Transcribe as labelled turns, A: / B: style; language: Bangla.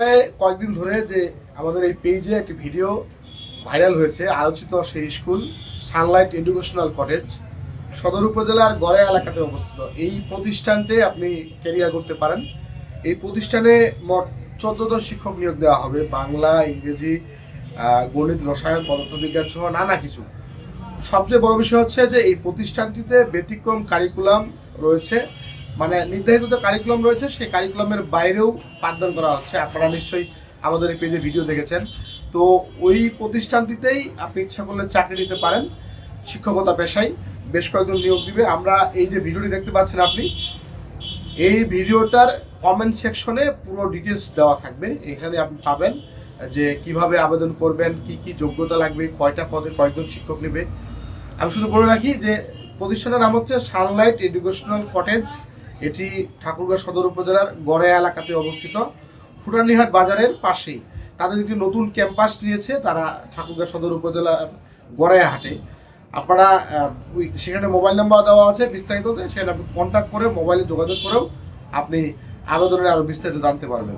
A: কয়েকদিন ধরে যে আমাদের এই পেজে একটি ভিডিও ভাইরাল হয়েছে, আলোচিত সেই স্কুল সানলাইট এডুকেশনাল কটেজ সদর উপজেলার গড়ে এলাকাতে অবস্থিত। এই প্রতিষ্ঠানটি আপনি ক্যারিয়ার করতে পারেন। এই প্রতিষ্ঠানে মোট 14 জন শিক্ষক নিয়োগ দেওয়া হবে, বাংলা, ইংরেজি, গণিত, রসায়ন, পদার্থবিজ্ঞান সহ নানা কিছু। সবচেয়ে বড় বিষয় হচ্ছে যে এই প্রতিষ্ঠানটিতে ব্যতিক্রম কারিকুলাম রয়েছে, মানে নির্ধারিত যে কারিকুলাম রয়েছে সেই কারিকুলামের বাইরেও পাঠদান করা হচ্ছে। আপনারা নিশ্চয়ই আমাদের এই পেজে ভিডিও দেখেছেন। তো ওই প্রতিষ্ঠানটিতেই আপনি ইচ্ছা করলে চাকরি নিতে পারেন। শিক্ষকতা পেশায় বেশ কয়েকজন নিয়োগ দিবে। আমরা এই যে ভিডিওটি দেখতে পাচ্ছেন আপনি, এই ভিডিওটার কমেন্ট সেকশনে পুরো ডিটেলস দেওয়া থাকবে। এখানে আপনি পাবেন যে কিভাবে আবেদন করবেন, কি কি যোগ্যতা লাগবে, কয়টা পদে কয়েকজন শিক্ষক নেবে। আমি শুধু বলে রাখি যে প্রতিষ্ঠানের নাম হচ্ছে সানলাইট এডুকেশনাল কটেজ। এটি ঠাকুরগাঁও সদর উপজেলার গড়েয়া এলাকাতে অবস্থিত, ফুটানিহাট বাজারের পাশেই। তাদের একটি নতুন ক্যাম্পাস নিয়েছে তারা ঠাকুরগাঁও সদর উপজেলার গড়েয়া হাটে। আপনারা সেখানে মোবাইল নাম্বার দেওয়া আছে বিস্তারিত, সেখানে আপনি কন্ট্যাক্ট করে মোবাইলে যোগাযোগ করেও আপনি আবেদনের আরও বিস্তারিত জানতে পারবেন।